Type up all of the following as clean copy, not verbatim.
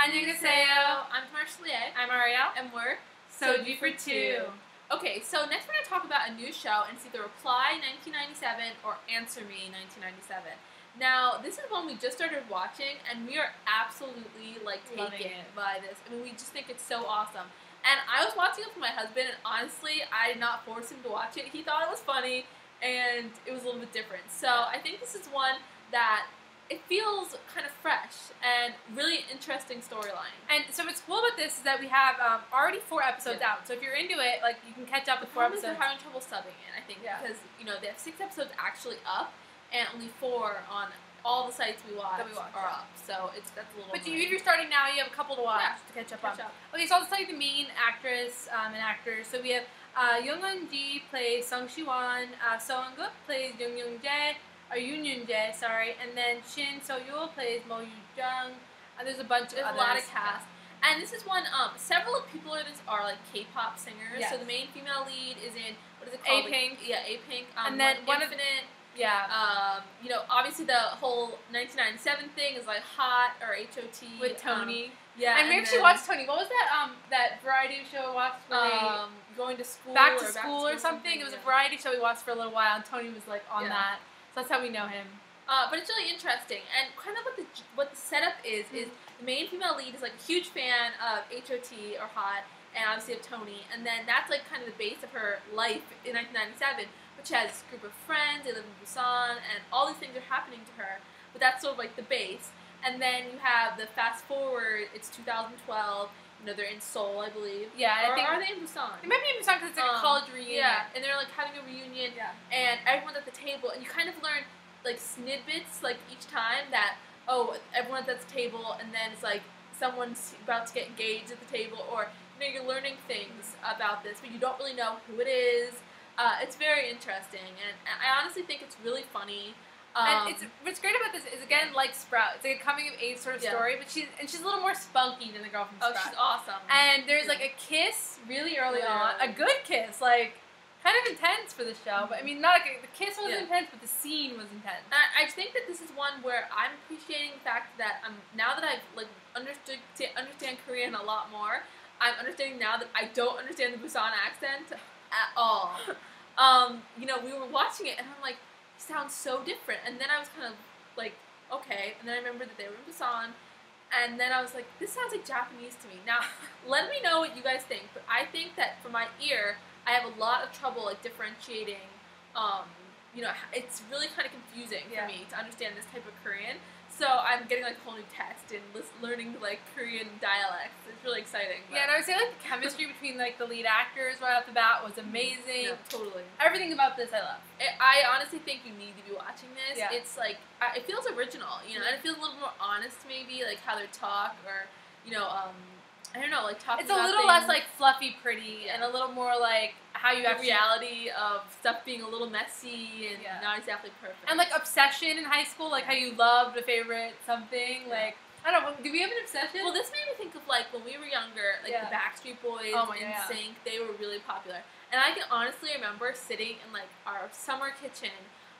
Annyeonghaseyo. I'm Marshallier. I'm Ariel. And we're Soju for Two. Okay, so next we're going to talk about a new show, and it's either Reply 1997 or Answer Me 1997. Now, this is one we just started watching, and we are absolutely, taken by this. I mean, we just think it's so awesome. And I was watching it with my husband, and honestly, I did not force him to watch it. He thought it was funny, and it was a little bit different. So I think this is one that it feels kind of fresh and really interesting storyline. And so what's cool about this is that we have already 4 episodes out. So if you're into it, you can catch up with 4 episodes. They're having trouble subbing it, I think, because they have 6 episodes actually up, and only 4 on all the sites we watch are up. So that's a little. But if you're starting now, you have a couple to watch to catch up on. Okay, so I'll just tell you the main actress and actors. So we have Young Eun-ji plays Sung Si-won, So Eun-guk plays Yoon Young-jae. Or Yoon Yoon-jae, sorry, and then Shin So-yul plays Mo Yoo-jung. There's a bunch of others. A lot of cast. And this is one, several of the people in this are K-pop singers. Yes. So the main female lead is in, what is it called? A-Pink. A-Pink. And then Infinite. Obviously the whole 1997 thing is Hot or H.O.T. With Tony. And we actually watched Tony. What was that that variety show we watched? Going to school. Back to school or something. It was a variety show we watched for a little while, and Tony was on that. So that's how we know him. But it's really interesting, and kind of what the setup is the main female lead is a huge fan of H.O.T. or Hot, and obviously of Tony, and then that's kind of the base of her life in 1997, which has this group of friends, they live in Busan, and all these things are happening to her, but that's sort of the base. And then you have the fast forward, it's 2012, they're in Seoul, I believe. Yeah, or are they in Busan? They might be in Busan because it's a college reunion. Yeah, and they're having a reunion, and everyone's at the table, and you kind of learn snippets each time that everyone's at the table, and then it's someone's about to get engaged at the table, or you're learning things about this, but you don't really know who it is. It's very interesting, and I honestly think it's really funny. And what's great about this is, again, like Sprout, it's a coming of age sort of story, but she's a little more spunky than the girl from Sprout. Oh, she's awesome. And there's a kiss really early on, a good kiss, kind of intense for the show, but I mean, not the kiss wasn't intense, but the scene was intense. I think that this is one where I'm appreciating the fact that now that I've understand Korean a lot more, I'm understanding now that I don't understand the Busan accent at all. We were watching it, and I'm like, sounds so different, and then I was kind of okay, and then I remembered that they were in Busan, and then I was like, this sounds like Japanese to me. Now, let me know what you guys think, but I think that for my ear, I have a lot of trouble differentiating, it's really kind of confusing for me to understand this type of Korean, so I'm getting a whole new text and learning Korean dialects. It's really exciting. Yeah, and I would say the chemistry between the lead actors right off the bat was amazing. Yeah, totally. Everything about this I love. I honestly think you need to be watching this. Yeah. It's it feels original, and it feels a little more honest maybe, how they talk, or I don't know, talking It's a little less fluffy pretty, and a little more how you have reality of stuff being a little messy and not exactly perfect. And obsession in high school, how you loved a favorite something, I don't know, do we have an obsession? Well, this made me think of when we were younger, the Backstreet Boys and NSYNC, they were really popular. And I can honestly remember sitting in our summer kitchen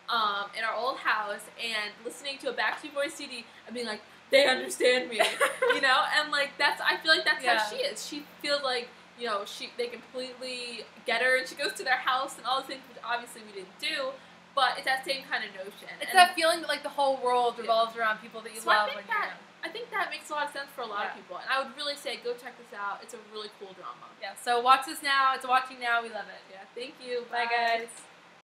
in our old house and listening to a Backstreet Boys CD and being they understand me, and I feel that's how she is. She feels they completely get her, and she goes to their house and all the things which obviously we didn't do, but it's that same kind of notion. It's that feeling that the whole world revolves around people that you love when you're young. I think that makes a lot of sense for a lot of people, and I would really say go check this out. It's a really cool drama. Yeah, so watch this now. It's watching now. We love it. Yeah, thank you. Bye guys.